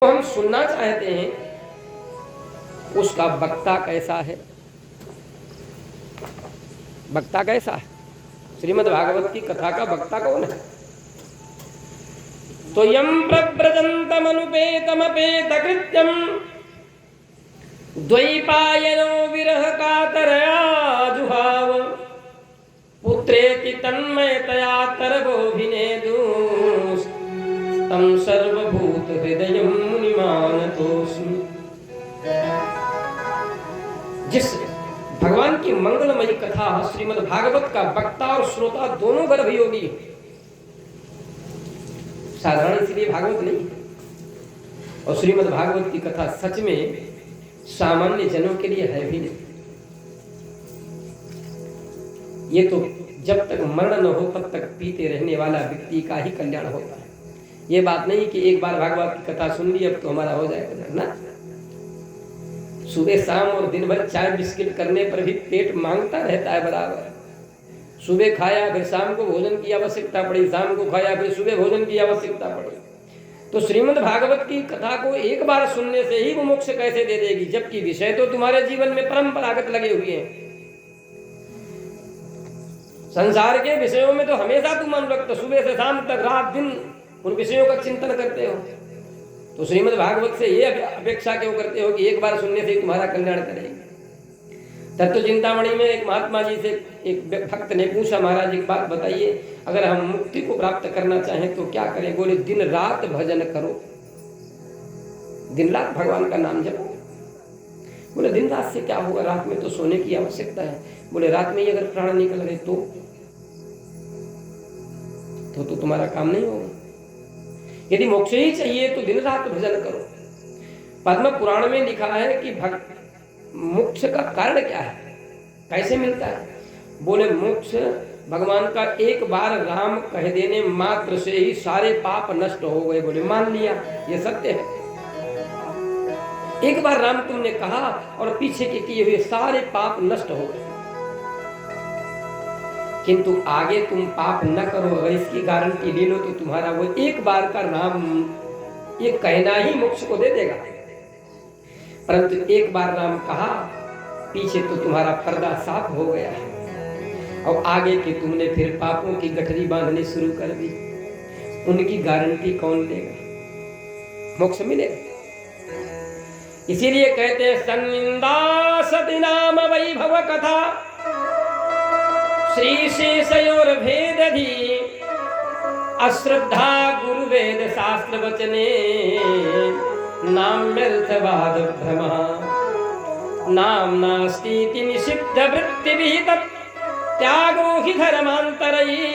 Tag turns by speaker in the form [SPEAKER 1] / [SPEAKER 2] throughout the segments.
[SPEAKER 1] हम सुनना चाहते हैं उसका वक्ता कैसा है। वक्ता कैसा है? श्रीमद् भागवत की कथा का वक्ता कौन है? तो यम प्रव्रजन्तमनुपेतमपेतकृत्यम द्वैपायनो विरह कातरया जुहाव पुत्रेति तन्मयतया तरवोभिनेदुस् तं सर्वभूत हृदयं मुनिमानतोऽस्मि। जिस भगवान की मंगलमयी कथा श्रीमद् भागवत का वक्ता और श्रोता दोनों गर्भयोगी है। साधारण इसलिए भागवत नहीं, और श्रीमद् भागवत की कथा सच में सामान्य जनों के लिए है भी नहीं। ये तो जब तक मरण न हो तब तक पीते रहने वाला व्यक्ति का ही कल्याण होता है। ये बात नहीं कि एक बार भागवत की कथा सुन ली अब तो हमारा हो जाएगा ना। सुबह शाम और दिन भर चाय बिस्किट करने पर भी पेट मांगता रहता है बराबर। सुबह खाया फिर शाम को भोजन की आवश्यकता पड़ी, शाम को खाया फिर सुबह भोजन की आवश्यकता पड़ी। तो श्रीमद् भागवत की कथा को एक बार सुनने से ही वो मोक्ष कैसे दे देगी, जबकि विषय तो तुम्हारे जीवन में परंपरागत लगे हुए हैं। संसार के विषयों में तो हमेशा तुम मन रखते, सुबह से शाम तक रात दिन उन विषयों का चिंतन करते हो। तो श्रीमद् भागवत से ये अपेक्षा क्यों करते हो कि एक बार सुनने से ही तुम्हारा कल्याण करेगी। तत्व चिंतामणि में एक महात्मा जी से एक भक्त ने पूछा, महाराज एक बात बताइए, अगर हम मुक्ति को प्राप्त करना चाहें तो क्या करें? बोले दिन रात भजन करो, दिन रात भगवान का नाम जपो। बोले दिन रात से क्या होगा, रात में तो सोने की आवश्यकता है। बोले रात में ही अगर प्राण निकल गए तो तुम्हारा काम नहीं होगा। यदि मोक्ष ही चाहिए तो दिन रात भजन करो। पद्म पुराण में लिखा है कि मोक्ष का कारण क्या है, कैसे मिलता है? बोले मोक्ष भगवान का एक बार राम कह देने मात्र से ही सारे पाप नष्ट हो गए। बोले मान लिया, ये सत्य है। एक बार राम तुमने कहा और पीछे के किए हुए सारे पाप नष्ट हो गए। किंतु आगे तुम पाप न करो, अगर इसकी गारंटी ले लो तो तुम्हारा वो एक बार का राम ये कहना ही मोक्ष को दे देगा। परंतु एक बार राम कहा, पीछे तो तुम्हारा पर्दा साफ हो गया है और आगे के तुमने फिर पापों की गठरी बांधनी शुरू कर दी। उनकी गारंटी कौन लेगा? मोक्ष मिलेगा। इसीलिए कहते हैं सन्निंदा सति नाम वैभव कथा श्री शेषयोर भेदधि अश्रद्धा गुरु वेद शास्त्र वचने नाम्यर्थवाद भ्रमा नाम नास्तीति निषिद्ध वृत्ति विहित त्यागो हि धर्मांतरयी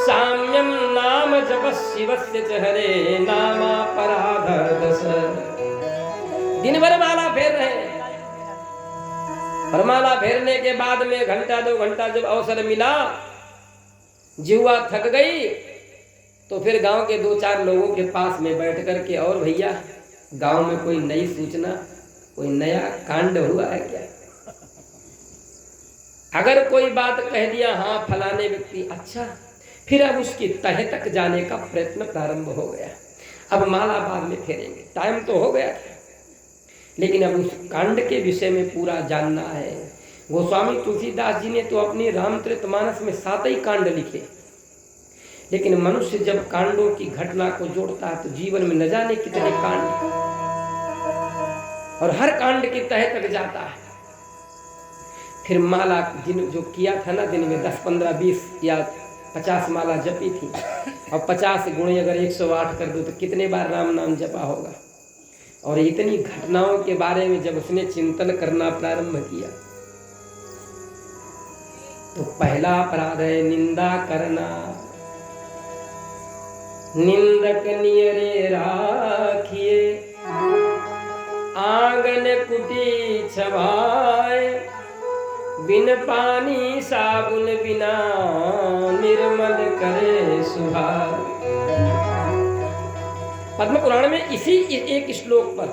[SPEAKER 1] साम्यम नाम जपः शिवस्य च हरे नामापराधर्दश। दिन भर माला फेर रहे हैं, और माला फेरने के बाद में घंटा 2 घंटा जब अवसर मिला, जिह्वा थक गई, तो फिर गांव के 2-4 लोगों के पास में बैठ करके, और भैया गांव में कोई नई सूचना, कोई नया कांड हुआ है क्या? अगर कोई बात कह दिया, हाँ फलाने व्यक्ति, अच्छा, फिर अब उसकी तह तक जाने का प्रयत्न प्रारंभ हो गया। अब माला बाद में फेरेंगे, टाइम तो हो गया, लेकिन अब उस कांड के विषय में पूरा जानना है। गोस्वामी तुलसीदास जी ने तो अपनी रामचरितमानस में 7 ही कांड लिखे, लेकिन मनुष्य जब कांडों की घटना को जोड़ता है तो जीवन में न जाने कितने कांड, और हर कांड की तह तक जाता है। फिर माला दिन जो किया था ना, दिन में 10, 15, 20 या 50 माला जपी थी, और 50 गुणे अगर 108 कर दो तो कितने बार राम नाम जपा होगा। और इतनी घटनाओं के बारे में जब उसने चिंतन करना प्रारंभ किया तो पहला अपराध है निंदा करना। निंदक नियरे राखिए आंगन कुटी छवाए बिन पानी साबुन बिना निर्मल करे सुहाए। पद्म पुराण में इसी एक श्लोक पर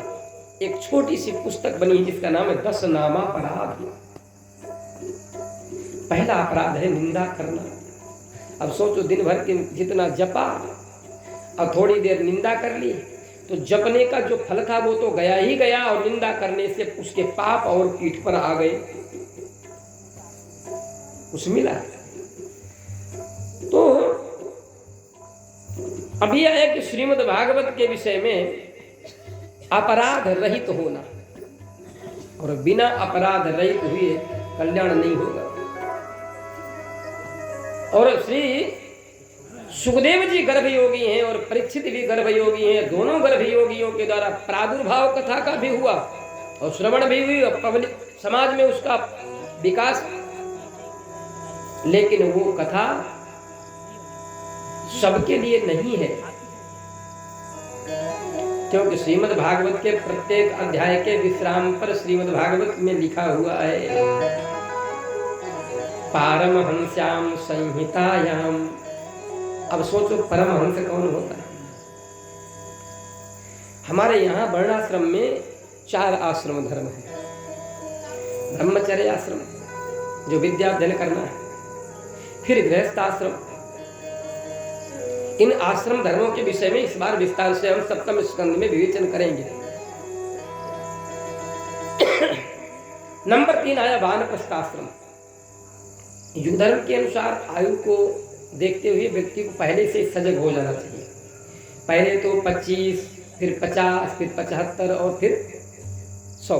[SPEAKER 1] एक छोटी सी पुस्तक बनी जिसका नाम है 10 नामापराध। पहला अपराध है निंदा करना। अब सोचो, दिन भर के जितना जपा और थोड़ी देर निंदा कर ली, तो जपने का जो फल था वो तो गया ही गया, और निंदा करने से उसके पाप और पीठ पर आ गए, कुछ मिला। तो अभी आया कि श्रीमद् भागवत के विषय में अपराध रहित होना, और बिना अपराध रहित हुए कल्याण नहीं होगा। और श्री सुखदेव जी गर्भयोगी हैं और परीक्षित भी गर्भयोगी हैं, दोनों गर्भयोगियों के द्वारा प्रादुर्भाव कथा का भी हुआ और श्रवण भी हुई और पब्लिक समाज में उसका विकास, लेकिन वो कथा सबके लिए नहीं है, क्योंकि श्रीमद् भागवत के प्रत्येक अध्याय के विश्राम पर श्रीमद् भागवत में लिखा हुआ है पारमहंस्याम संहितायाम। अब सोचो परमहंस कौन होता है? हमारे यहाँ वर्णाश्रम में 4 आश्रम धर्म है। ब्रह्मचर्य आश्रम जो विद्या अध्ययन करना है, फिर गृहस्थ आश्रम। इन आश्रम धर्मों के विषय में इस बार विस्तार से हम सप्तम स्कंद में विवेचन करेंगे। नंबर 3 आया वानप्रस्थाश्रम। युग धर्म के अनुसार आयु को देखते हुए व्यक्ति को पहले से सजग हो जाना चाहिए। पहले तो 25, फिर 50, फिर 75 और फिर 100।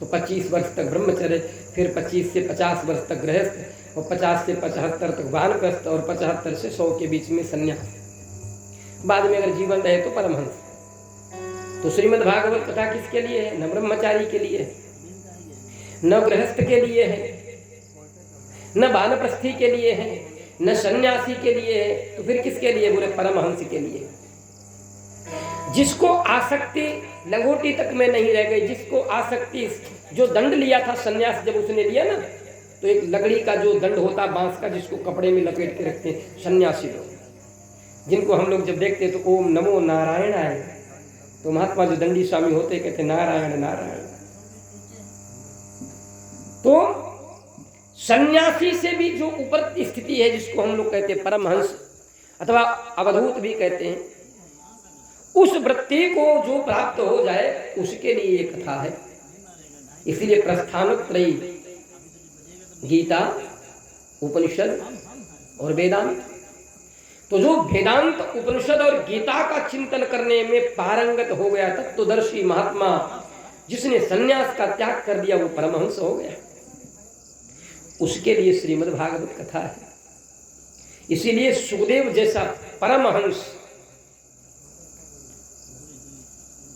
[SPEAKER 1] तो 25 वर्ष तक ब्रह्मचर्य, फिर 25 से 50 वर्ष तक गृहस्थ, और 50 से 75 तक वानप्रस्थ, और 75 से 100 के बीच में संन्यास। बाद में अगर जीवन रहे तो परमहंस। तो श्रीमद् भागवत कथा किसके लिए है? न ब्रह्मचारी के लिए है, न गृहस्थ के लिए है, न वानप्रस्थी के लिए है, न सन्यासी के लिए है। तो फिर किसके लिए? बोले परमहंस के लिए। जिसको आसक्ति लंगोटी तक में नहीं रह गई, जिसको आसक्ति, जो दंड लिया था सन्यास जब उसने लिया ना, तो एक लकड़ी का जो दंड होता बांस का, जिसको कपड़े में लपेट के रखते हैं सन्यासी लोग, जिनको हम लोग जब देखते हैं तो ओम नमो नारायणाय, तो महात्मा जो दंडी स्वामी होते कहते नारायण नारायण। तो सन्यासी से भी जो ऊपर स्थिति है, जिसको हम लोग कहते हैं परमहंस अथवा अवधूत भी कहते हैं, उस वृत्ति को जो प्राप्त हो जाए उसके लिए ये कथा है। इसीलिए प्रस्थानत्रयी, गीता, उपनिषद और वेदांत। तो जो वेदांत, उपनिषद और गीता का चिंतन करने में पारंगत हो गया, तत्वदर्शी महात्मा, जिसने सन्यास का त्याग कर दिया, वो परमहंस हो गया। उसके लिए श्रीमद् भागवत कथा है। इसीलिए सुखदेव जैसा परमहंस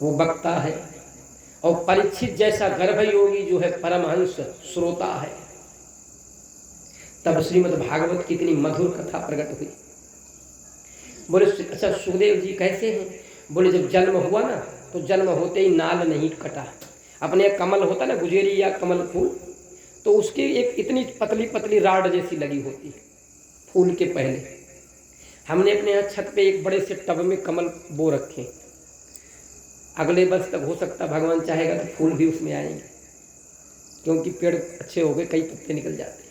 [SPEAKER 1] वो वक्ता है, और परीक्षित जैसा गर्भयोगी जो है परमहंस श्रोता है। तब श्रीमद् भागवत की इतनी मधुर कथा प्रकट हुई। बोले अच्छा सुखदेव जी कैसे हैं? बोले जब जन्म हुआ ना, तो जन्म होते ही नाल नहीं कटा। अपने कमल होता ना, गुजेरी या कमल फूल, तो उसकी एक इतनी पतली पतली राड जैसी लगी होती है फूल के पहले। हमने अपने यहाँ छत पे एक बड़े से टब में कमल बो रखे। अगले वर्ष तक हो सकता भगवान चाहेगा तो फूल भी उसमें आएंगे, क्योंकि पेड़ अच्छे हो गए, कई पत्ते निकल जाते हैं।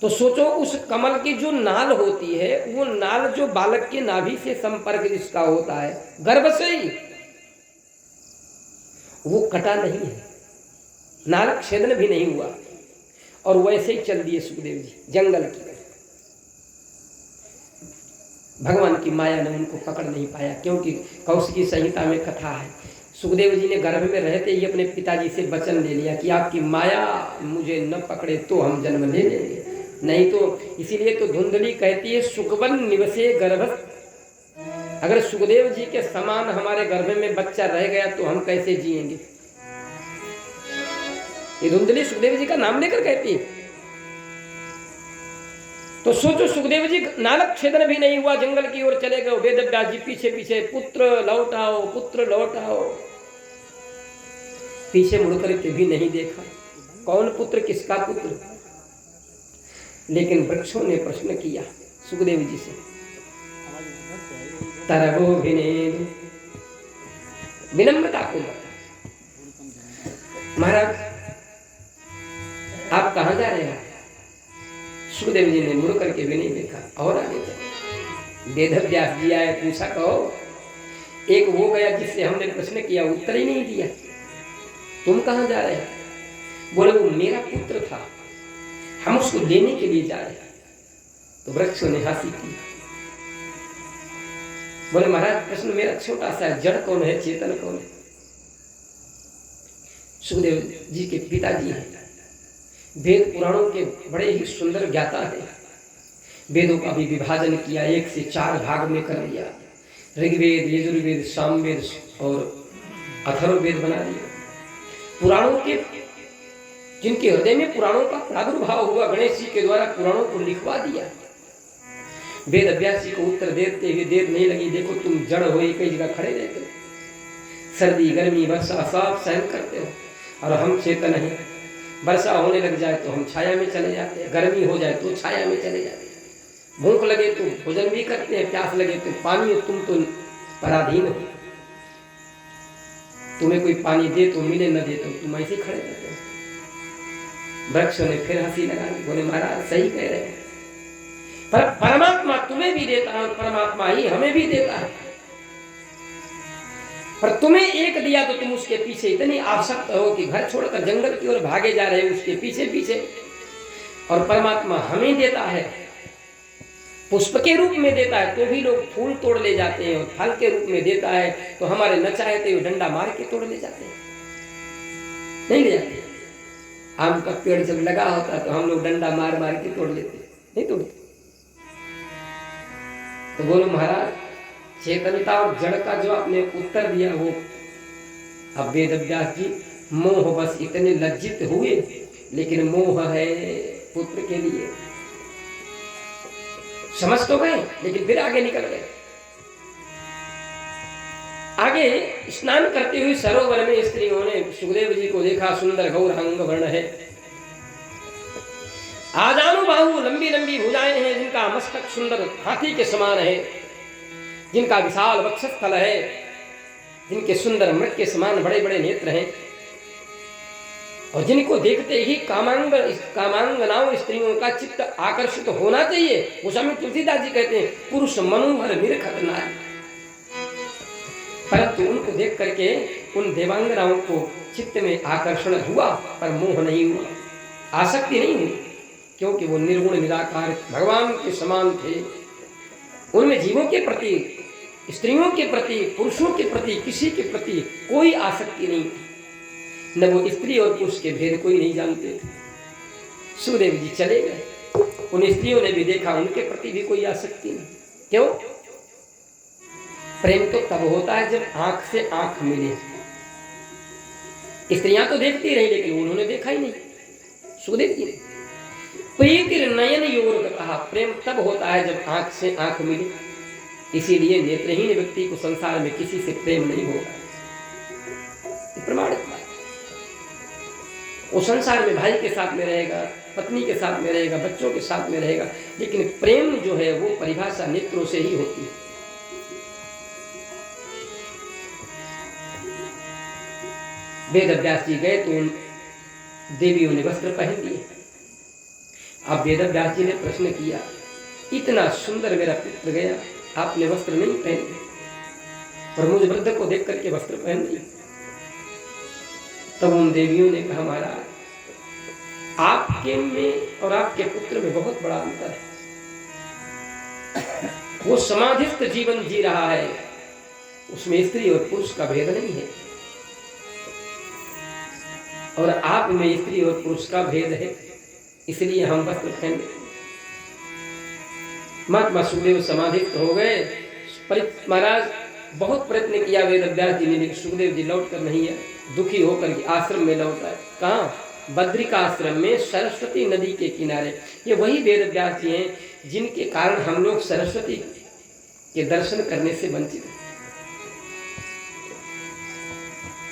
[SPEAKER 1] तो सोचो उस कमल की जो नाल होती है, वो नाल जो बालक के नाभि से संपर्क जिसका होता है गर्भ से ही, वो कटा नहीं है, नाल छेदन भी नहीं हुआ, और वैसे ही चल दिए सुखदेव जी जंगल की। भगवान की माया ने उनको पकड़ नहीं पाया, क्योंकि कौशिकी संहिता में कथा है, सुखदेव जी ने गर्भ में रहते ही अपने पिताजी से वचन ले लिया कि आपकी माया मुझे न पकड़े तो हम जन्म ले लेंगे, नहीं तो। इसीलिए तो धुंधली कहती है सुखवन निवसे गर्भ। अगर सुखदेव जी के समान हमारे गर्भ में बच्चा रह गया तो हम कैसे जिएंगे? ये धुंधली सुखदेव जी का नाम लेकर कहती है। तो सोचो सुखदेव जी नालक छेदन भी नहीं हुआ, जंगल की ओर चले गए। वेदव्यास जी पीछे पीछे, पुत्र लौटाओ पुत्र लौटाओ। पीछे मुड़कर के भी नहीं देखा कौन पुत्र, किसका पुत्र। लेकिन वृक्षों ने प्रश्न किया सुखदेव जी से, तरवो विनेदु, विनम्रता को महाराज आप कहाँ जा रहे हैं? सुखदेव जी ने मुड़ करके भी नहीं देखा और आगे चले। वेदव्यास जी आए, पूछा कहो एक वो गया जिससे हमने प्रश्न किया, उत्तर ही नहीं दिया। तुम कहां जा रहे हो? बोले वो मेरा पुत्र था, हम उसको लेने के लिए जा रहे हैं। तो वृक्ष ने हंसी की। बोले महाराज प्रश्न मेरा छोटा सा है, जड़ कौन है, चेतन कौन है? सुखदेव जी के पिताजी हैं, वेद पुराणों के बड़े ही सुंदर ज्ञाता है। वेदों का भी विभाजन किया, 1 से 4 भाग में कर दिया। ऋग्वेद, यजुर्वेद, सामवेद और अथर्ववेद बना दिया। पुराणों के, जिनके हृदय में पुराणों का प्रादुर्भाव हुआ, गणेश जी के द्वारा पुराणों को लिखवा दिया। वेद अभ्यास जी को उत्तर देते हुए देर नहीं लगी। देखो तुम जड़ हो, एक ही जगह खड़े रहते हो, सर्दी गर्मी वर्षा सब सहन करते हो, और हम चेतन हैं। वर्षा होने लग जाए तो हम छाया में चले जाते हैं, गर्मी हो जाए तो छाया में चले जाते हैं, भूख लगे तो भोजन भी करते हैं, प्यास लगे तो पानी। तुम तो पराधीन हो, तुम्हें कोई पानी दे तो मिले, न दे तो तुम ऐसे खड़े रहते हो। वृक्ष ने फिर हंसी लगाई। बोले महाराज सही कह रहे हैं, पर परमात्मा तुम्हें भी देता है, परमात्मा ही हमें भी देता है। पर तुम्हें एक दिया तो तुम उसके पीछे इतनी आसक्त हो कि घर छोड़कर जंगल की ओर भागे जा रहे हो उसके पीछे पीछे। और परमात्मा हमें देता है, पुष्प के रूप में देता है तो भी लोग फूल तोड़ ले जाते हैं, और फल के रूप में देता है तो हमारे न चाहते हुए डंडा मार के तोड़ ले जाते हैं, नहीं ले जाते। आम का पेड़ जब लगा होता तो हम लोग डंडा मार मार के तोड़ लेते, नहीं तोड़ते। तो बोलो महाराज चेतनता और जड़ का जो आपने उत्तर दिया वो, अब वेद व्यास जी मोह बस इतने लज्जित हुए, लेकिन मोह है पुत्र के लिए, समझ तो गए, लेकिन फिर आगे निकल गए। आगे स्नान करते हुए सरोवर में स्त्रियों ने सुखदेव जी को देखा, सुंदर गौरांग वर्ण है, आजानु बाहु, लंबी लंबी भुजाएं हैं, जिनका मस्तक सुंदर हाथी के समान है, जिनका विशाल वक्षस्थल है, जिनके सुंदर मृग के समान बड़े बड़े नेत्र हैं, और जिनको देखते ही कामांगनाओं स्त्रियों का चित्त आकर्षित होना चाहिए। गोस्वामी तुलसीदास जी कहते हैं पुरुष मनोहर निरखत नारी। परंतु उनको देख करके उन देवांगनाओं को चित्त में आकर्षण हुआ, पर मोह नहीं हुआ, आसक्ति नहीं हुई, क्योंकि वो निर्गुण निराकार भगवान के समान थे। उनमें जीवों के प्रति, स्त्रियों के प्रति, पुरुषों के प्रति, किसी के प्रति कोई आसक्ति नहीं थी। न वो स्त्री और पुरुष के भेद कोई नहीं जानते थे। सुखदेव जी चले गए, उन स्त्रियों ने भी देखा, उनके प्रति भी कोई आसक्ति नहीं। क्यों? प्रेम तो तब होता है जब आंख से आंख मिले। स्त्रियां तो देखती रही, लेकिन उन्होंने देखा ही नहीं। सुखदेव जी ने प्रीति नयन योर कहा, प्रेम तब होता है जब आंख से आंख मिले। इसीलिए नेत्रहीन व्यक्ति को संसार में किसी से प्रेम नहीं होगा, प्रमाणित बात। वो संसार में भाई के साथ में रहेगा, पत्नी के साथ में रहेगा, बच्चों के साथ में रहेगा, लेकिन प्रेम जो है वो परिभाषा नेत्रों से ही होती है। वेद व्यास जी गए तो उन देवियों ने वस्त्र पहन लिए। अब वेद व्यास जी ने प्रश्न किया, इतना सुंदर मेरा पुत्र गया, आपने वस्त्र नहीं पहने, और मुझ वृद्ध को देख करके वस्त्र पहन लिए। तब उन देवियों ने कहा महाराज आपके में और आपके पुत्र में बहुत बड़ा अंतर है। वो समाधिस्थ जीवन जी रहा है, उसमें स्त्री और पुरुष का भेद नहीं है, और आप में स्त्री और पुरुष का भेद है, इसलिए हम वस्त्र पहन। महात्मा सुखदेव समाधिस्थ हो गए। महाराज बहुत प्रयत्न किया वेद व्यास जी ने, लेकिन सुखदेव जी लौट कर नहीं है, दुखी होकर के आश्रम में लौट आए। कहाँ? बद्रिका आश्रम में सरस्वती नदी के किनारे। ये वही वेद व्यास जी हैं जिनके कारण हम लोग सरस्वती के दर्शन करने से वंचित हैं।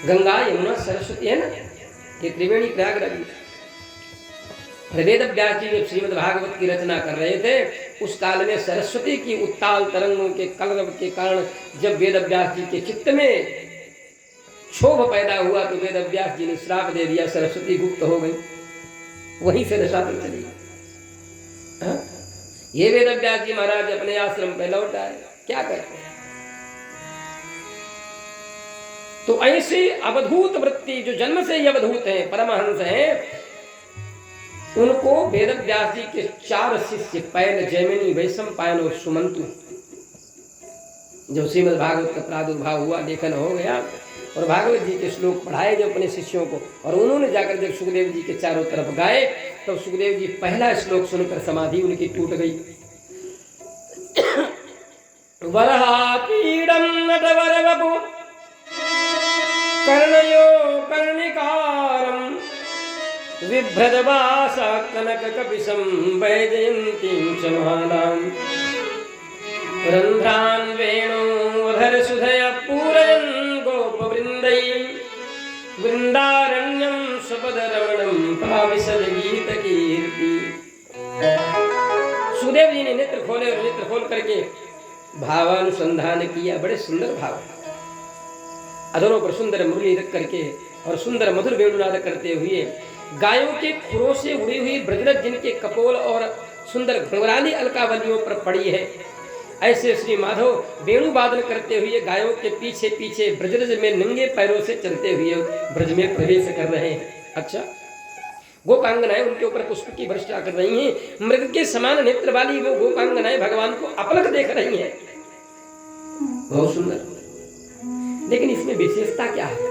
[SPEAKER 1] गंगा यमुना सरस्वती है ना, ये त्रिवेणी प्रयागराज। वेद व्यास जी जब श्रीमद् भागवत की रचना कर रहे थे, उस काल में सरस्वती की उत्ताल तरंगों के कलरव के कारण जब वेद व्यास जी के चित्त में क्षोभ पैदा हुआ तो वेद व्यास जी ने श्राप दे दिया, सरस्वती गुप्त हो गई, वहीं से दशातर चली। ये वेद व्यास जी महाराज अपने आश्रम पे लौट आए। क्या करते हैं? तो ऐसे अवधूत वृत्ति जो जन्म से ही अवधूत है, परमहंस है, उनको वेद व्यास जी के 4 शिष्य पैल, जैमिनी, वैशम पायन और सुमंतु, जब श्रीमद् भागवत का प्रादुर्भाव हुआ, लेखन हो गया और भागवत जी के श्लोक पढ़ाए जो अपने शिष्यों को, और उन्होंने जाकर जब सुखदेव जी के चारों तरफ गाए तब तो सुखदेव जी पहला श्लोक सुनकर समाधि उनकी टूट गई। वरहापीडं नटवरवपु कर्णयो कर्णिकारं बिभ्रदवासा कनककपिशं वैजयन्तीं च महानां रन्ध्रान् वेणोधरसुधया पूरयन् गोपवृन्दै वृन्दारण्यं सपदरमणं पाविशद गीतकीर्ति। सुखदेव जी ने नेत्र खोले और नेत्र खोल करके भावानुसंधान किया। बड़े सुंदर भाव, अधरों पर सुंदर मुरली रख करके और सुंदर मधुर वेणुनाद करते हुए गायों के खुरों से उड़ी हुई ब्रजरथ जिनके कपोल और सुंदर घुंघराली अलकावलियों पर पड़ी है, ऐसे श्री माधव वेणु वादन करते हुए गायों के पीछे पीछे ब्रजरज में नंगे पैरों से चलते हुए ब्रज में प्रवेश कर रहे हैं। अच्छा, गोपांगनाएं उनके ऊपर पुष्प की वर्षा कर रही हैं। मृग के समान नेत्र वाली वो गोपांगनाएं भगवान को अपलक देख रही हैं। बहुत सुंदर, लेकिन इसमें विशेषता क्या है?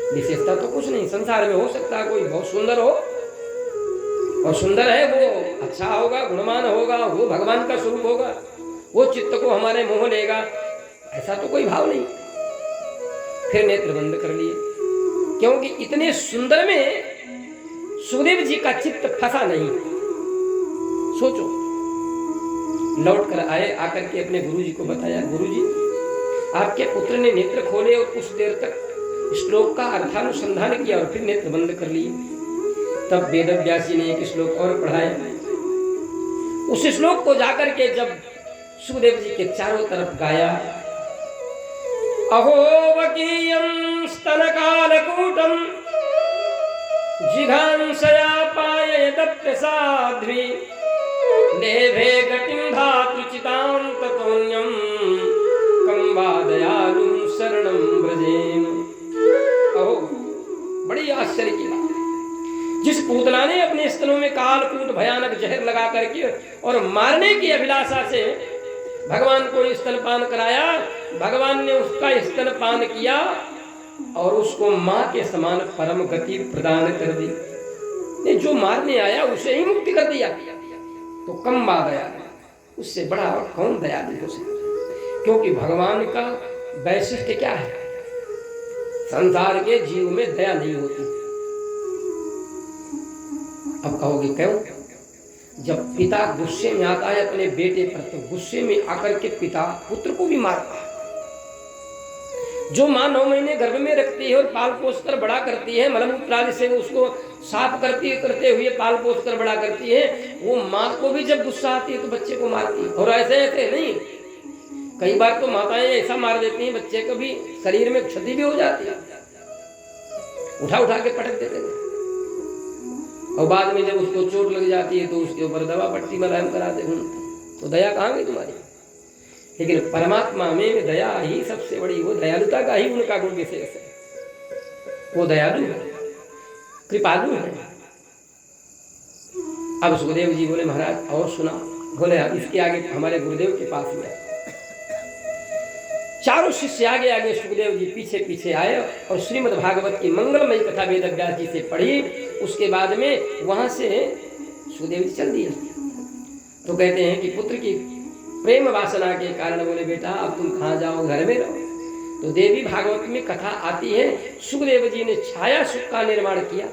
[SPEAKER 1] विशेषता तो कुछ नहीं। संसार में हो सकता है कोई बहुत सुंदर हो और सुंदर है वो अच्छा होगा, गुणवान होगा, वो भगवान का स्वरूप होगा, वो चित्त को हमारे मोह लेगा, ऐसा तो कोई भाव नहीं। फिर नेत्र बंद कर लिए, क्योंकि इतने सुंदर में सुखदेव जी का चित्त फंसा नहीं। सोचो, लौट कर आए, आकर के अपने गुरुजी को बताया, गुरुजी आपके पुत्र ने नेत्र खोले और कुछ देर तक श्लोक का अर्थानुसंधान किया और फिर नेत्र बंद कर लिए। तब वेद व्यास जी ने एक श्लोक और पढ़ाया। उस श्लोक को जाकर के जब सुखदेव जी के चारों तरफ गाया, अहो वकीयं स्तनकालकूटं जिघांसया पाययत प्रसाध्वी लेभे गतिं धातुचितां ततोऽन्यं कं वा दयालुं शरणं व्रजेम। अहो, बड़ी आश्चर्य की बात, जिस पूतना ने अपने स्तनों में कालकूट भयानक जहर लगा करके और मारने की अभिलाषा से भगवान को स्तनपान कराया, भगवान ने उसका स्तनपान किया और उसको मां के समान परम गति प्रदान कर दी। जो मारने आया उसे ही मुक्ति कर दिया, तो कम बा दया, उससे बड़ा और कौन दयालु हो सकता? क्योंकि भगवान का वैशिष्ट्य क्या है? संसार के जीव में दया नहीं होती। अब कहोगे क्यों? जब पिता गुस्से में आता है अपने बेटे पर, तो गुस्से में आकर के पिता पुत्र को भी मारता है। जो माँ 9 महीने गर्भ में रखती है और पाल पोस कर बड़ा करती है, मलमूत्र आदि से उसको साफ करते हुए पाल पोस कर बड़ा करती है, वो माँ को भी जब गुस्सा आती है तो बच्चे को मारती है। और ऐसे नहीं, कई बार तो माताएं ऐसा मार देती हैं बच्चे को भी शरीर में क्षति भी हो जाती है, उठा उठा के पटक देते हैं। और बाद में जब उसको चोट लग जाती है तो उसके ऊपर दवा पट्टी मलहम कराते हैं। तो दया कहाँ गई तुम्हारी? लेकिन परमात्मा में दया ही सबसे बड़ी, वो दयालुता का ही उनका गुण विशेष है। वो दयालु है, कृपालु है। अब सुखदेव जी बोले, महाराज और सुना? बोले इसके आगे हमारे गुरुदेव के पास में। चारों शिष्य आगे आगे, सुखदेव जी पीछे पीछे आए और श्रीमद् भागवत की मंगलमयी कथा वेद व्यास जी से पढ़ी। उसके बाद में वहां से सुखदेव जी चल दिए। तो कहते हैं कि पुत्र की प्रेम वासना के कारण बोले, बेटा अब तुम कहाँ जाओ, घर में रहो। तो देवी भागवत में कथा आती है, सुखदेव जी ने छाया सुख का निर्माण किया।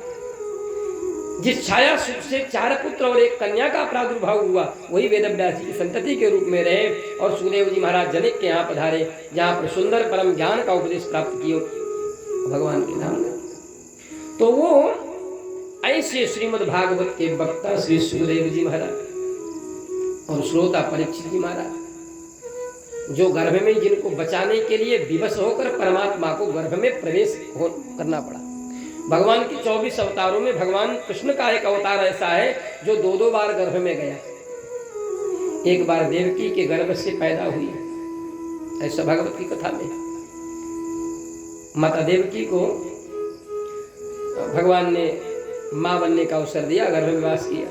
[SPEAKER 1] जिस छाया सुख से 4 पुत्र और 1 कन्या का प्रादुर्भाव हुआ, वही वेद व्यास जी की संतति के रूप में रहे। और सुखदेव जी महाराज जनक के यहाँ पधारे, जहाँ पर सुंदर परम ज्ञान का उपदेश प्राप्त किया भगवान के नाम में। तो वो ऐसे श्रीमद् भागवत के वक्ता श्री सुखदेव जी महाराज और श्रोता परीक्षित जी महाराज, जो गर्भ में, जिनको बचाने के लिए विवश होकर परमात्मा को गर्भ में प्रवेश करना पड़ा। भगवान की 24 अवतारों में भगवान कृष्ण का एक अवतार ऐसा है जो 2 बार गर्भ में गया। एक बार देवकी के गर्भ से पैदा हुई, ऐसा भागवत की कथा में। माता देवकी को भगवान ने मां बनने का अवसर दिया, गर्भ में वास किया।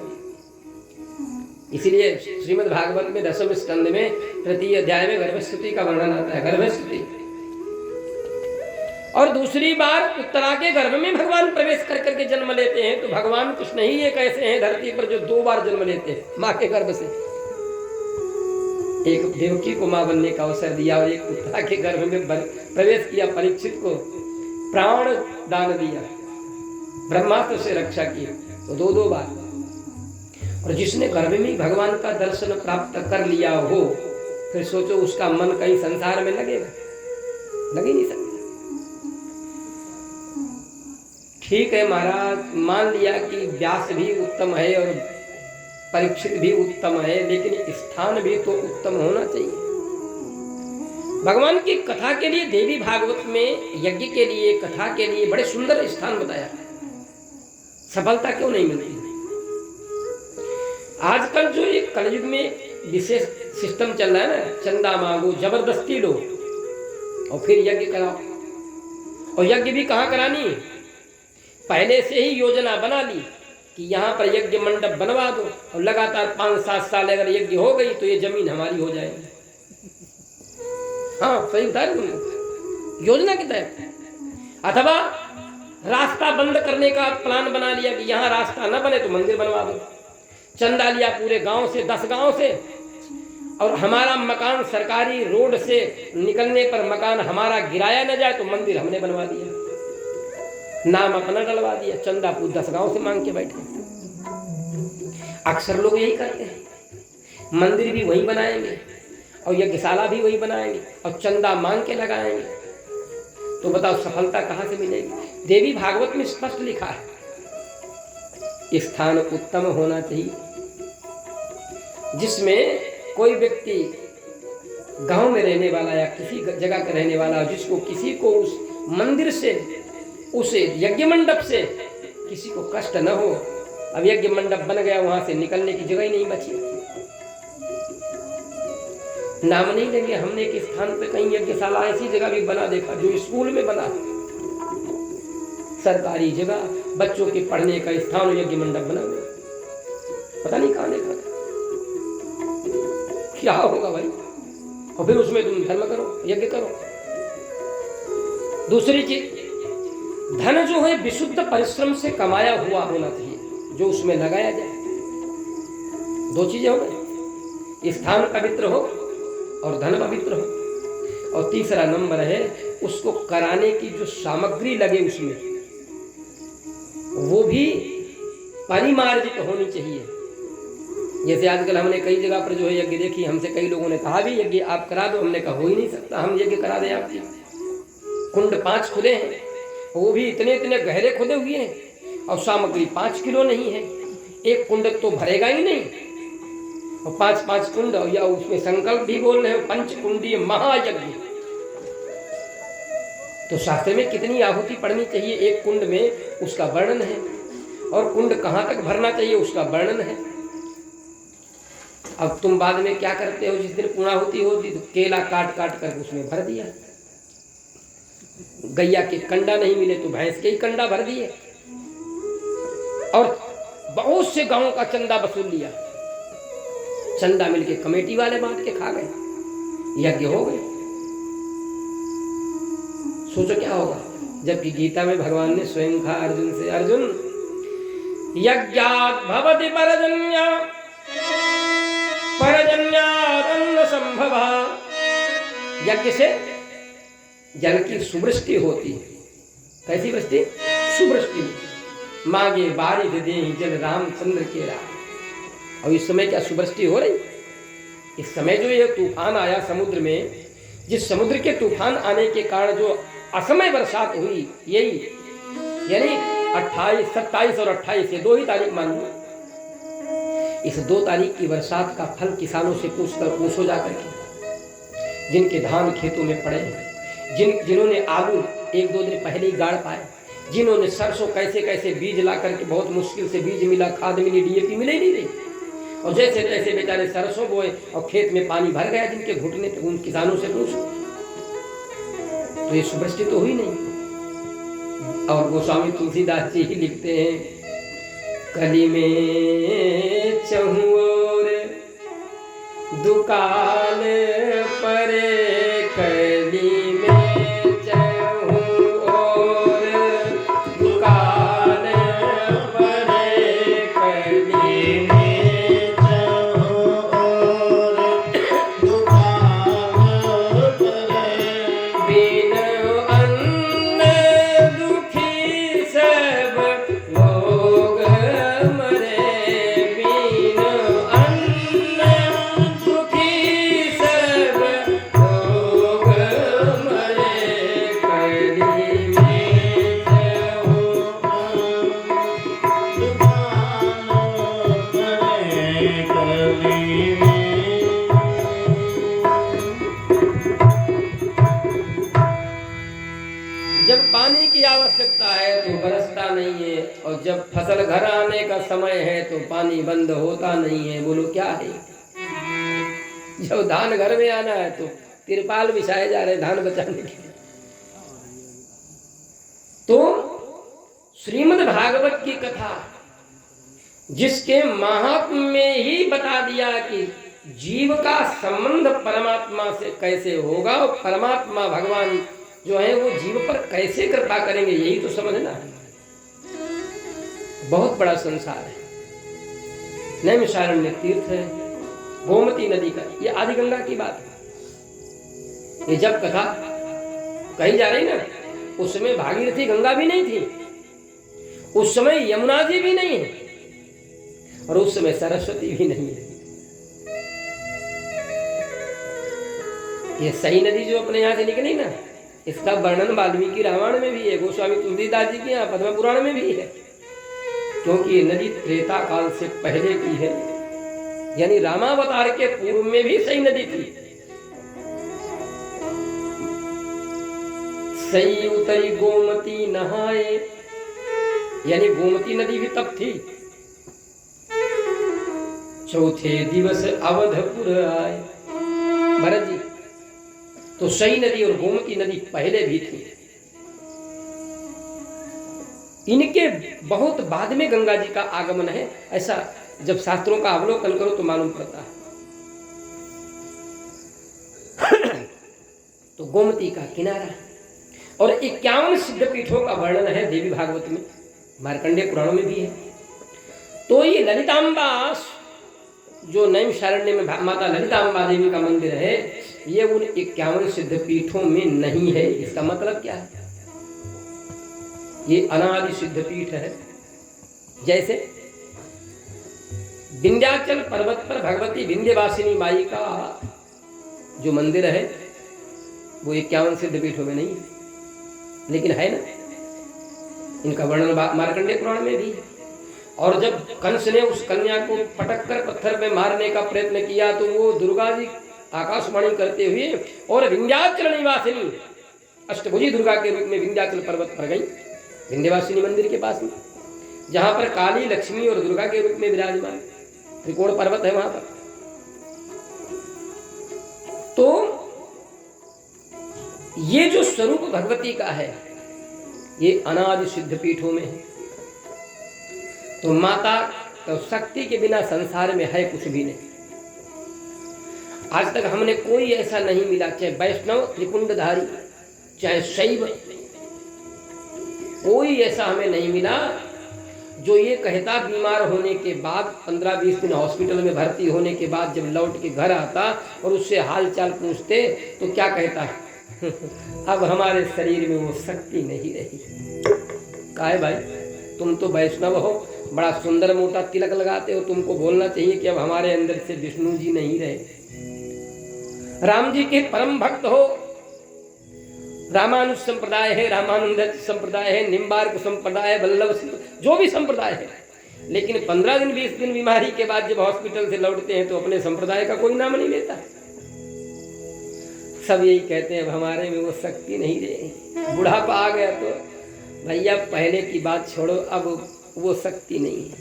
[SPEAKER 1] इसलिए श्रीमद् भागवत में 10वें स्कंद में तृतीय अध्याय में गर्भस्तुति का वर्णन आता है, गर्भस्तुति। और दूसरी बार उत्तरा के गर्भ में भगवान प्रवेश कर करके जन्म लेते हैं। तो भगवान कृष्ण ही एक ऐसे हैं धरती पर जो 2 बार जन्म लेते हैं माँ के गर्भ से। एक देवकी को मां बनने का अवसर दिया और एक उत्तरा के गर्भ में प्रवेश किया, परीक्षित को प्राण दान दिया, ब्रह्मास्त्र से रक्षा की। तो 2 बार। और जिसने गर्भ में भगवान का दर्शन प्राप्त कर लिया हो, फिर सोचो उसका मन कहीं संसार में लगेगा? लग ही नहीं सकता। ठीक है महाराज, मान लिया कि व्यास भी उत्तम है और परीक्षित भी उत्तम है, लेकिन स्थान भी तो उत्तम होना चाहिए। भगवान की कथा के लिए देवी भागवत में यज्ञ के लिए, कथा के लिए बड़े सुंदर स्थान बताया। सफलता क्यों नहीं मिलती? आजकल जो एक कलयुग में विशेष सिस्टम चल रहा है ना, चंदा मांगो, जबरदस्ती लो और फिर यज्ञ कराओ। और यज्ञ भी कहाँ करानी? पहले से ही योजना बना ली कि यहाँ पर यज्ञ मंडप बनवा दो और लगातार 5-7 साल अगर यज्ञ हो गई तो ये जमीन हमारी हो जाएगी। हाँ सही बता रहे तुमको, योजना के तहत। अथवा रास्ता बंद करने का प्लान बना लिया कि यहाँ रास्ता न बने तो मंदिर बनवा दो। चंदा लिया पूरे गांव से, 10 गांव से, और हमारा मकान सरकारी रोड से निकलने पर मकान हमारा गिराया न जाए तो मंदिर हमने बनवा दिया, नाम अपना डलवा दिया, चंदा पूरे 10 गांव से मांग के बैठे। अक्सर लोग यही करते हैं, मंदिर भी वही बनाएंगे और यज्ञशाला भी वही बनाएंगे और चंदा मांग के लगाएंगे। तो बताओ सफलता कहाँ से मिलेगी? देवी भागवत में स्पष्ट लिखा है स्थान उत्तम होना चाहिए, जिसमें कोई व्यक्ति गांव में रहने वाला या किसी जगह का रहने वाला, जिसको किसी को उस मंदिर से, उस यज्ञ मंडप से किसी को कष्ट न हो। अब यज्ञ मंडप बन गया, वहां से निकलने की जगह ही नहीं बची। नाम नहीं लेंगे, हमने एक स्थान पे कहीं यज्ञशाला ऐसी जगह भी बना देखा जो स्कूल में बना, सरकारी जगह, बच्चों के पढ़ने का स्थान, यज्ञ मंडप बना हुआ, पता नहीं कहां देखा क्या होगा भाई। और फिर उसमें तुम धर्म करो, यज्ञ करो। दूसरी चीज, धन जो है विशुद्ध परिश्रम से कमाया हुआ होना चाहिए, जो उसमें लगाया जाए। 2 चीजें हो गई, स्थान पवित्र हो और धन पवित्र हो। और तीसरा नंबर है उसको कराने की जो सामग्री लगे उसमें, वो भी परिमार्जित होनी चाहिए। जैसे आजकल हमने कई जगह पर जो है यज्ञ देखी, हमसे कई लोगों ने कहा भी यज्ञ आप करा दो, हमने कहा हो ही नहीं सकता, हम यज्ञ करा दें आपकी। कुंड 5 खुदे हैं, वो भी इतने इतने गहरे खुदे हुए हैं और सामग्री 5 किलो नहीं है। एक कुंड तो भरेगा ही नहीं, और 5-5 कुंड, या उसमें संकल्प भी बोल रहे हैं पंचकुंडीय महायज्ञ। तो शास्त्र में कितनी आहुति पड़नी चाहिए एक कुंड में, उसका वर्णन है। और कुंड कहाँ तक भरना चाहिए उसका वर्णन है। अब तुम बाद में क्या करते हो, जिस दिन पूर्णाहुति होती तो केला काट काट कर उसमें भर दिया, गैया के कंडा नहीं मिले तो भैंस के ही कंडा भर दिए, और बहुत से गांवों का चंदा वसूल लिया। चंदा मिलके कमेटी वाले बांट के खा गए, यज्ञ हो गए। सोचो क्या होगा। जबकि गीता में भगवान ने स्वयं कहा अर्जुन से, अर्जुन यज्ञात् भवति परजन्य परजन्यात् अन्न संभवः, यज्ञ से जल की सुवृष्टि होती है। कैसी वृष्टि? सुवृष्टि। मांगे बारिश देहि जल रामचंद्र के राम। और इस समय क्या सुवृष्टि हो रही? इस समय जो ये तूफान आया समुद्र में, जिस समुद्र के तूफान आने के कारण जो असमय बरसात हुई, यही यानी 28, 27 और 28 ये 2 ही तारीख मान लो। इस 2 तारीख की बरसात का फल किसानों से पूछो जाकर के, जिनके धान खेतों में पड़े हैं, जिन्होंने आलू 1-2 दिन पहले ही गाड़ पाए, जिन्होंने सरसों कैसे कैसे बीज ला करके बहुत मुश्किल से बीज मिला, खाद मिली, डीएपी मिले नहीं रही, और जैसे तैसे बेचारे सरसों बोए और खेत में पानी भर गया जिनके घुटने, तो उन किसानों से पूछो। तो ये सुवृष्टि तो हुई नहीं। और गोस्वामी तुलसीदास जी ही लिखते हैं, कली में चहु और दुकान परे, कली में चहु और दुकान परे, कली में चहु और दुकान परे, बिन अन्न दुखी सब लोग मरे, बिन अन्न दुखी सब लोग मरे, कली में चहु दुकान परे, कली में। जब पानी की आवश्यकता है तो बरसता नहीं है, और जब फसल घर आने का समय है तो पानी बंद होता नहीं है। बोलो क्या है? जब धान घर में आना है तो तिरपाल बिछाए जा रहे धान बचाने के लिए। तो श्रीमद् भागवत की कथा, जिसके महात्म्य में ही बता दिया कि जीव का संबंध परमात्मा से कैसे होगा, और परमात्मा भगवान जो है वो जीव पर कैसे कृपा करेंगे, यही तो समझना है। बहुत बड़ा संसार है, नैमिषारण्य तीर्थ है, गोमती नदी का, ये आदि गंगा की बात है। ये जब कथा कही जा रही ना, उस समय भागीरथी गंगा भी नहीं थी, उस समय यमुना जी भी नहीं है, और उस समय सरस्वती भी नहीं है। ये सही नदी जो अपने यहां से निकली ना, इसका वर्णन वाल्मीकि रामायण में भी है, गोस्वामी तुलसीदास जी के यहाँ पद्म पुराण में भी है, क्योंकि ये नदी त्रेता काल से पहले की है, यानी रामावतार के पूर्व में भी सही नदी थी। सही उतरी गोमती नहाए, यानी गोमती नदी भी तब थी। चौथे दिवस अवधपुर आए, भरत जी, तो सही नदी और गोमती नदी पहले भी थी। इनके बहुत बाद में गंगा जी का आगमन है, ऐसा जब शास्त्रों का अवलोकन करो तो मालूम पड़ता है। तो गोमती का किनारा, और 51 सिद्धपीठों का वर्णन है देवी भागवत में, मार्कंडेय पुराणों में भी है। तो ये ललितांबा, जो नैमिषारण्य में माता ललितांबा देवी का मंदिर है, ये उन 51 सिद्धपीठों में नहीं है। इसका मतलब क्या है? ये अनादि सिद्धपीठ है। जैसे विंध्याचल पर्वत पर भगवती विंध्यवासिनी माई का जो मंदिर है, वो 51 सिद्धपीठों में नहीं है, लेकिन है ना। इनका वर्णन मार्कंडेय पुराण में भी है। और जब कंस ने उस कन्या को पटक कर पत्थर में मारने का प्रयत्न किया, तो वो दुर्गा जी आकाशवाणी करते हुए और विंध्याचल निवासिनी अष्टभुजी दुर्गा के रूप में विंध्याचल पर्वत पर गई, विंध्यवासिनी मंदिर के पास में, जहां पर काली, लक्ष्मी और दुर्गा के रूप में विराजमान त्रिकोण पर्वत है वहां पर। तो ये जो स्वरूप भगवती का है, ये अनादि सिद्धपीठों में है। तो माता तो शक्ति के बिना संसार में है कुछ भी नहीं। आज तक हमने कोई ऐसा नहीं मिला, चाहे वैष्णव त्रिकुंडधारी, चाहे शैव, कोई ऐसा हमें नहीं मिला जो ये कहता बीमार होने के बाद 15-20 दिन हॉस्पिटल में भर्ती होने के बाद जब लौट के घर आता और उससे हाल चाल पूछते तो क्या कहता है? अब हमारे शरीर में वो शक्ति नहीं रही। काहे भाई, तुम तो वैष्णव हो, बड़ा सुंदर मोटा तिलक लगाते हो, तुमको बोलना चाहिए कि अब हमारे अंदर से विष्णु जी नहीं रहे। राम जी के परम भक्त हो, रामानुज संप्रदाय है, रामानंद संप्रदाय है, निम्बार्क संप्रदाय है, वल्लभ जो भी संप्रदाय है, लेकिन 15 दिन 20 दिन बीमारी के बाद जब हॉस्पिटल से लौटते हैं तो अपने संप्रदाय का कोई नाम नहीं लेता। सब यही कहते हैं अब हमारे में वो शक्ति नहीं रही, बुढ़ापा आ गया तो भैया पहले की बात छोड़ो, अब वो शक्ति नहीं है।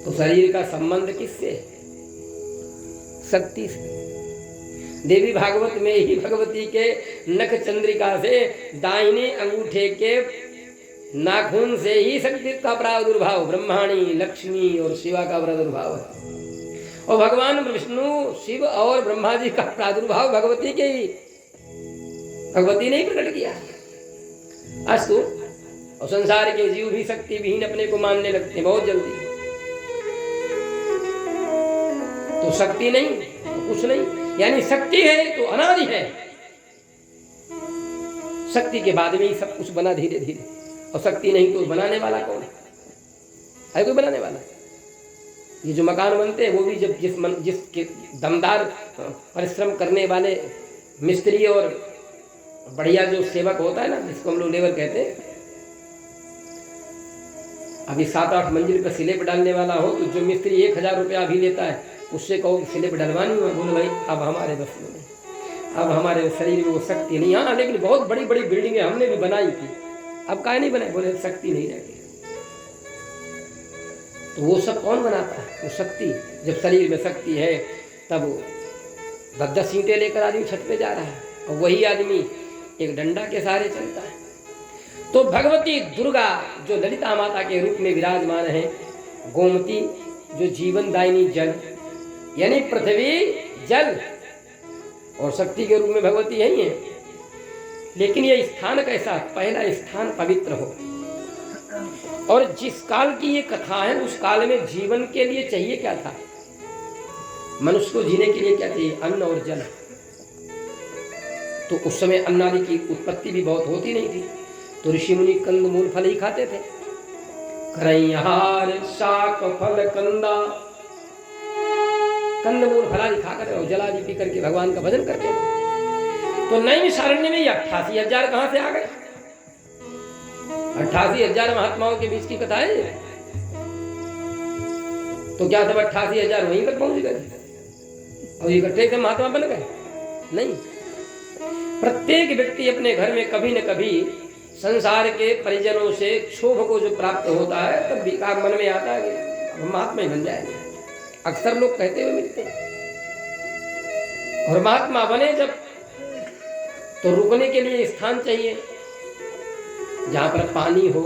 [SPEAKER 1] तो शरीर का संबंध किससे? शक्ति से। देवी भागवत में ही भगवती के नख चंद्रिका से दाहिने अंगूठे के नाखून से ही शक्ति का प्रादुर्भाव, ब्रह्माणी, लक्ष्मी और शिवा का प्रादुर्भाव है। और भगवान विष्णु, शिव और ब्रह्मा जी का प्रादुर्भाव भगवती के ही, भगवती ने ही प्रकट किया। अस्तु। और संसार के जीव भी शक्ति विहीन अपने को मानने लगते हैं बहुत जल्दी। तो शक्ति नहीं तो कुछ नहीं, यानी शक्ति है तो अनादि है, शक्ति के बाद में ही सब कुछ बना धीरे धीरे। और शक्ति नहीं तो बनाने वाला कौन है कोई बनाने वाला? ये जो मकान बनते हैं वो भी जब जिसके दमदार परिश्रम करने वाले मिस्त्री और बढ़िया जो सेवक होता है ना, जिसको हम लोग लेबर कहते हैं, अभी 7-8 मंजिल पर स्लेब डालने वाला हो तो जो मिस्त्री 1000 रुपया भी लेता है, उससे कहो स्लेब डलवानी हो, बोले भाई अब हमारे बस में नहीं, अब हमारे शरीर में वो शक्ति नहीं। हाँ, लेकिन बहुत बड़ी बड़ी बिल्डिंगें हमने भी बनाई थी, अब काहे नहीं बनाई? बोले शक्ति नहीं रहती। तो वो सब कौन बनाता है? वो शक्ति। जब शरीर में शक्ति है तब 10-10 ईंटें लेकर आदमी छत पे जा रहा है, और वही आदमी एक डंडा के सहारे चलता है। तो भगवती दुर्गा जो ललिता माता के रूप में विराजमान है, गोमती जो जीवन दायिनी जल, यानी पृथ्वी जल, और शक्ति के रूप में भगवती यही है। लेकिन यह स्थान कैसा? पहला स्थान पवित्र हो। और जिस काल की ये कथा है, उस काल में जीवन के लिए चाहिए क्या था? मनुष्य को जीने के लिए क्या चाहिए? अन्न और जल। तो उस समय अन्न आदि की उत्पत्ति भी बहुत होती नहीं थी, तो ऋषि मुनि कंद मूल फल ही खाते थे। करैहार शाक फल कंदा, कंद मूल फल आदि खाकर और जल आदि पी करके भगवान का भजन करते थे। तो नैमिषारण्य में 88,000 कहां से आ गए? 88,000 महात्माओं के बीच की कथा है। तो क्या सब 88,000 वहीं तक पहुंच गए और इकट्ठे से महात्मा बन गए? नहीं। प्रत्येक व्यक्ति अपने घर में कभी न कभी संसार के परिजनों से क्षोभ को जो प्राप्त होता है, तब विकार मन में आता है कि हम महात्मा ही बन जाएंगे। अक्सर लोग कहते हुए मिलते हैं। और महात्मा बने जब, तो रुकने के लिए स्थान चाहिए जहाँ पर पानी हो,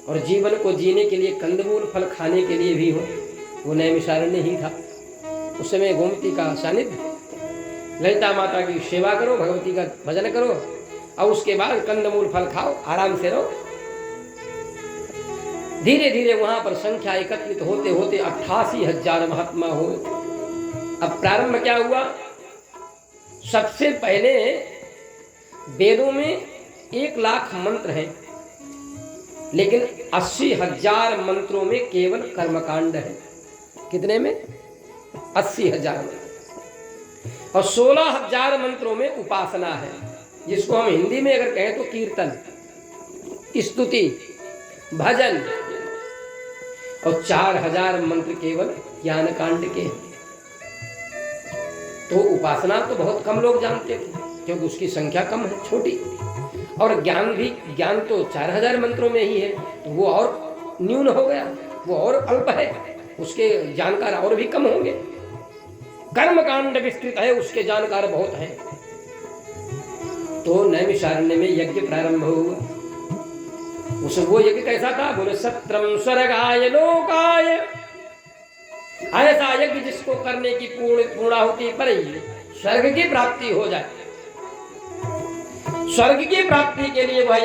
[SPEAKER 1] और जीवन को जीने के लिए कंदमूल फल खाने के लिए भी हो। वो नैमिषारण्य ही था। उस समय गोमती का सानिध्य, ललिता माता की सेवा करो, भगवती का भजन करो, और उसके बाद कंदमूल फल खाओ, आराम से रहो। धीरे धीरे वहां पर संख्या एकत्रित होते होते 88,000 महात्मा हुए। अब प्रारंभ क्या हुआ? सबसे पहले वेदों में 1,00,000 मंत्र हैं, लेकिन 80,000 मंत्रों में केवल कर्मकांड है। कितने में? 80,000 मंत्र। और 16,000 मंत्रों में उपासना है, जिसको हम हिंदी में अगर कहें तो कीर्तन, स्तुति, भजन। और 4,000 मंत्र केवल ज्ञान कांड के हैं। तो उपासना तो बहुत कम लोग जानते थे, क्योंकि उसकी संख्या कम है, छोटी। और ज्ञान तो 4,000 मंत्रों में ही है, तो वो और न्यून हो गया, वो और अल्प है, उसके जानकार और भी कम होंगे। कर्मकांड विस्तृत है, उसके जानकार बहुत हैं। तो नैमिषारण्य में यज्ञ प्रारंभ हुआ। वो यज्ञ कैसा था? बोले सत्रम स्वर्गाय लोकाय। ऐसा यज्ञ जिसको करने की पूर्णाहुति पर ही स्वर्ग की प्राप्ति हो जाए। स्वर्ग की प्राप्ति के लिए वह